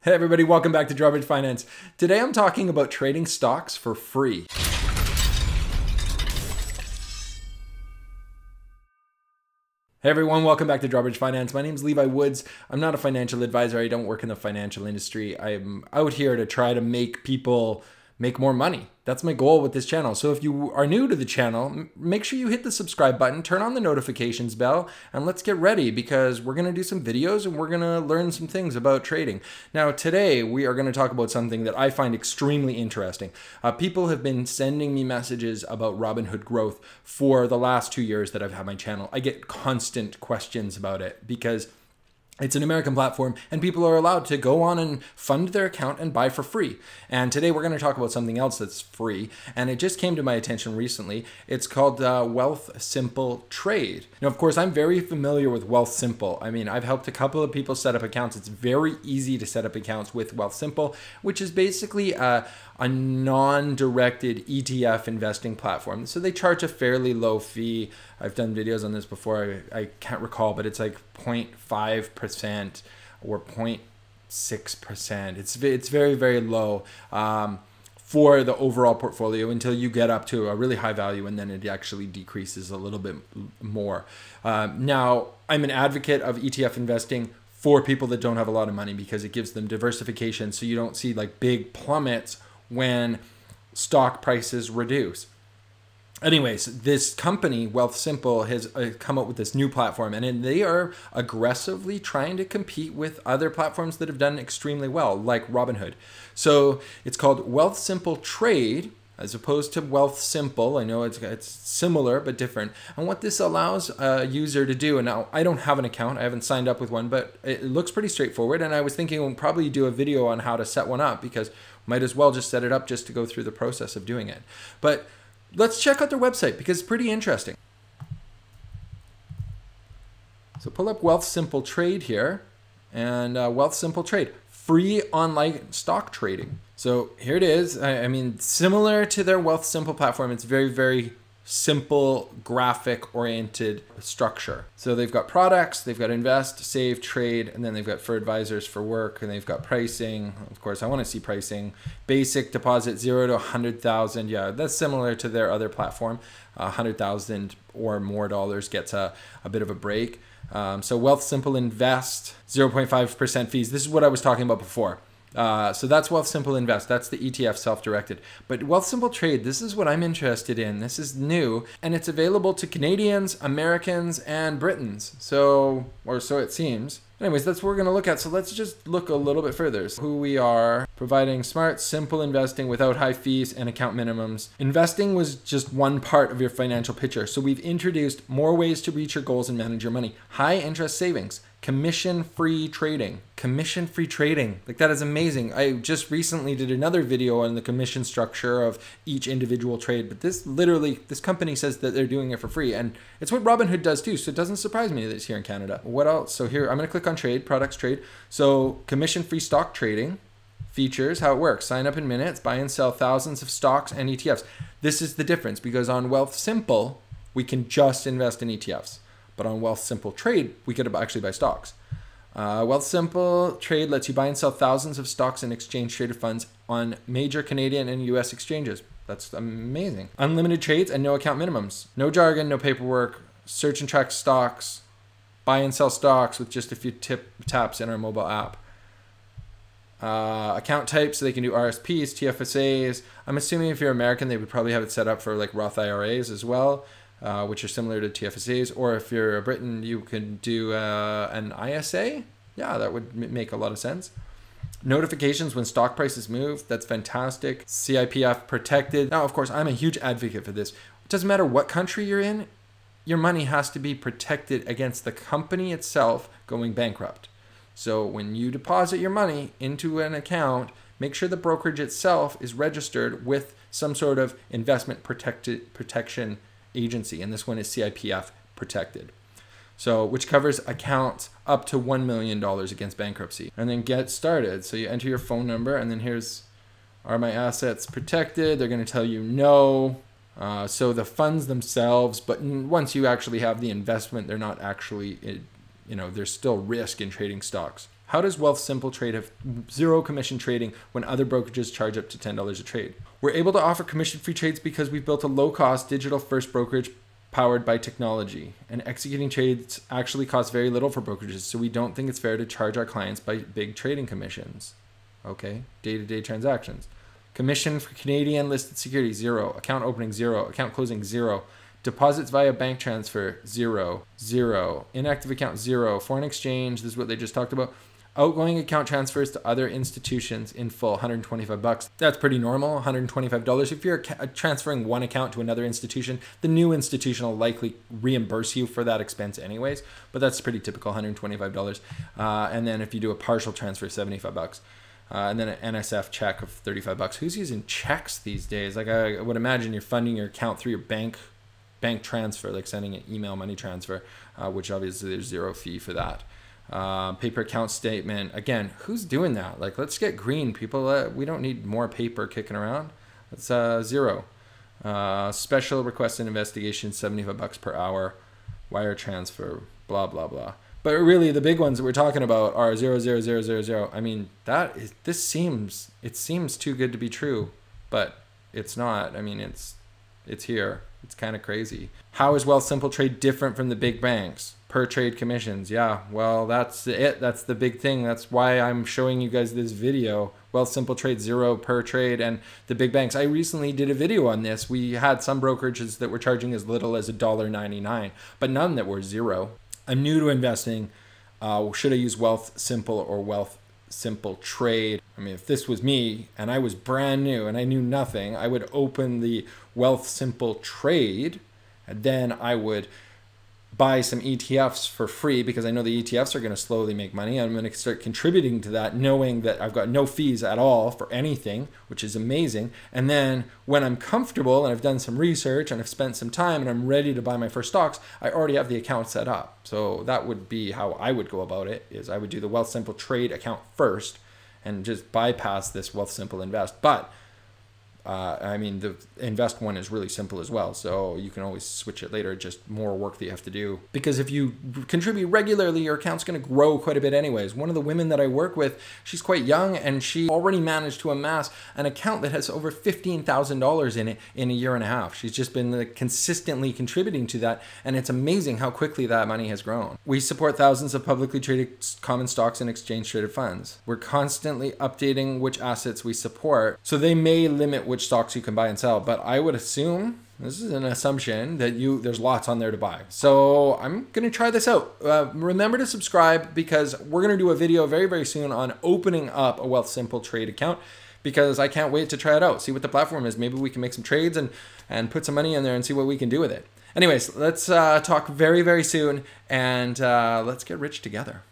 Hey everybody, welcome back to Drawbridge Finance. Today I'm talking about trading stocks for free. Hey everyone, welcome back to Drawbridge Finance. My name is Levi Woods. I'm not a financial advisor. I don't work in the financial industry. I'm out here to try to make people make more money. That's my goal with this channel. So if you are new to the channel, make sure you hit the subscribe button, turn on the notifications bell, and let's get ready because we're going to do some videos and we're going to learn some things about trading. Now today we are going to talk about something that I find extremely interesting. People have been sending me messages about Robinhood growth for the last 2 years that I've had my channel. I get constant questions about it because it's an American platform and people are allowed to go on and fund their account and buy for free. And today we're going to talk about something else that's free. And it just came to my attention recently. It's called Wealthsimple Trade. Now, of course, I'm very familiar with Wealthsimple. I mean, I've helped a couple of people set up accounts. It's very easy to set up accounts with Wealthsimple, which is basically a non-directed ETF investing platform. So they charge a fairly low fee. I've done videos on this before. I can't recall, but it's like 0.5% or 0.6%. It's very, very low for the overall portfolio until you get up to a really high value, and then it actually decreases a little bit more. Now, I'm an advocate of ETF investing for people that don't have a lot of money because it gives them diversification, so you don't see like big plummets when stock prices reduce. Anyways, this company, Wealthsimple, has come up with this new platform, and they are aggressively trying to compete with other platforms that have done extremely well, like Robinhood. So it's called Wealthsimple Trade, as opposed to Wealthsimple. I know it's similar but different. And what this allows a user to do, and now I don't have an account, I haven't signed up with one, but it looks pretty straightforward. And I was thinking we'll probably do a video on how to set one up because might as well just set it up just to go through the process of doing it. But let's check out their website because it's pretty interesting. So pull up Wealthsimple Trade here, and Wealthsimple Trade, free online stock trading. So here it is. I mean, similar to their Wealthsimple platform, it's very, very simple graphic-oriented structure. So they've got products, they've got invest, save, trade, and then they've got for advisors for work, and they've got pricing. Of course, I want to see pricing. Basic deposit 0 to 100,000. Yeah, that's similar to their other platform. 100,000 or more dollars gets a bit of a break. So Wealthsimple Invest, 0.5% fees. This is what I was talking about before. So that's Wealthsimple Invest. That's the ETF self-directed. But Wealthsimple Trade, this is what I'm interested in. This is new, and it's available to Canadians, Americans, and Britons. So, or so it seems. Anyways, that's what we're going to look at. So let's just look a little bit further. So who we are, providing smart, simple investing without high fees and account minimums. Investing was just one part of your financial picture. So we've introduced more ways to reach your goals and manage your money. High interest savings, commission-free trading. Commission-free trading. Like, that is amazing. I just recently did another video on the commission structure of each individual trade, but this company says that they're doing it for free, and it's what Robinhood does too, so it doesn't surprise me that it's here in Canada. What else? So here, I'm going to click on trade, products trade. So commission-free stock trading. Features, how it works. Sign up in minutes, buy and sell thousands of stocks and ETFs. This is the difference because on Wealthsimple, we can just invest in ETFs. But on Wealthsimple Trade, we could actually buy stocks. Wealthsimple Trade lets you buy and sell thousands of stocks and exchange-traded funds on major Canadian and US exchanges. That's amazing. Unlimited trades and no account minimums. No jargon, no paperwork. Search and track stocks. Buy and sell stocks with just a few taps in our mobile app. Account types, so they can do RSPs, TFSAs. I'm assuming if you're American, they would probably have it set up for like Roth IRAs as well. Which are similar to TFSAs, or if you're a Briton, you can do an ISA. Yeah, that would make a lot of sense. Notifications when stock prices move. That's fantastic. CIPF protected. Now, of course, I'm a huge advocate for this. It doesn't matter what country you're in, your money has to be protected against the company itself going bankrupt. So when you deposit your money into an account, make sure the brokerage itself is registered with some sort of investment protection agency, and this one is CIPF protected. So, which covers accounts up to $1 million against bankruptcy. And then get started. So you enter your phone number, and then here's, are my assets protected? They're going to tell you no. So the funds themselves, but once you actually have the investment, they're not actually, there's still risk in trading stocks. How does Wealthsimple Trade have zero commission trading when other brokerages charge up to $10 a trade? We're able to offer commission-free trades because we've built a low-cost, digital-first brokerage powered by technology. And executing trades actually costs very little for brokerages, so we don't think it's fair to charge our clients by big trading commissions. Okay, day-to-day transactions. Commission for Canadian listed securities, 0. Account opening, 0. Account closing, 0. Deposits via bank transfer, 0. 0. Inactive account, 0. Foreign exchange, this is what they just talked about. Outgoing account transfers to other institutions in full, $125. That's pretty normal, $125. If you're transferring one account to another institution, the new institution will likely reimburse you for that expense anyways, but that's pretty typical, $125. And then if you do a partial transfer, $75. And then an NSF check of $35. Who's using checks these days? Like I would imagine you're funding your account through your bank transfer, like sending an email money transfer, which obviously there's zero fee for that. Paper account statement. Again, who's doing that? Like, let's get green, people. We don't need more paper kicking around. It's 0. Special request and investigation, $75 per hour. Wire transfer, blah, blah, blah. But really, the big ones that we're talking about are 0, 0, 0, 0, 0. I mean, it seems too good to be true, but it's not. I mean, it's here. It's kind of crazy. How is Wealthsimple Trade different from the big banks? Per trade commissions. Yeah, well, that's it. That's the big thing. That's why I'm showing you guys this video. Wealthsimple Trade, 0 per trade, and the big banks. I recently did a video on this. We had some brokerages that were charging as little as $1.99, but none that were 0. I'm new to investing. Should I use Wealthsimple or Wealthsimple Trade? I mean, if this was me and I was brand new and I knew nothing, I would open the Wealthsimple Trade, and then I would buy some ETFs for free because I know the ETFs are going to slowly make money. I'm going to start contributing to that, knowing that I've got no fees at all for anything, which is amazing. And then when I'm comfortable and I've done some research and I've spent some time and I'm ready to buy my first stocks, I already have the account set up. So that would be how I would go about it, is I would do the Wealthsimple Trade account first and just bypass this Wealthsimple Invest. But I mean, the invest one is really simple as well, so you can always switch it later, just more work that you have to do. Because if you contribute regularly, your account's going to grow quite a bit anyways. One of the women that I work with, she's quite young, and she already managed to amass an account that has over $15,000 in it in a year and a half. She's just been consistently contributing to that, and it's amazing how quickly that money has grown. We support thousands of publicly traded common stocks and exchange-traded funds. We're constantly updating which assets we support, so they may limit which stocks you can buy and sell, but I would assume, this is an assumption, that there's lots on there to buy. So I'm going to try this out. Remember to subscribe, because we're going to do a video very, very soon on opening up a Wealthsimple Trade account, because I can't wait to try it out, see what the platform is. Maybe we can make some trades and put some money in there and see what we can do with it. Anyways, let's talk very, very soon, and let's get rich together.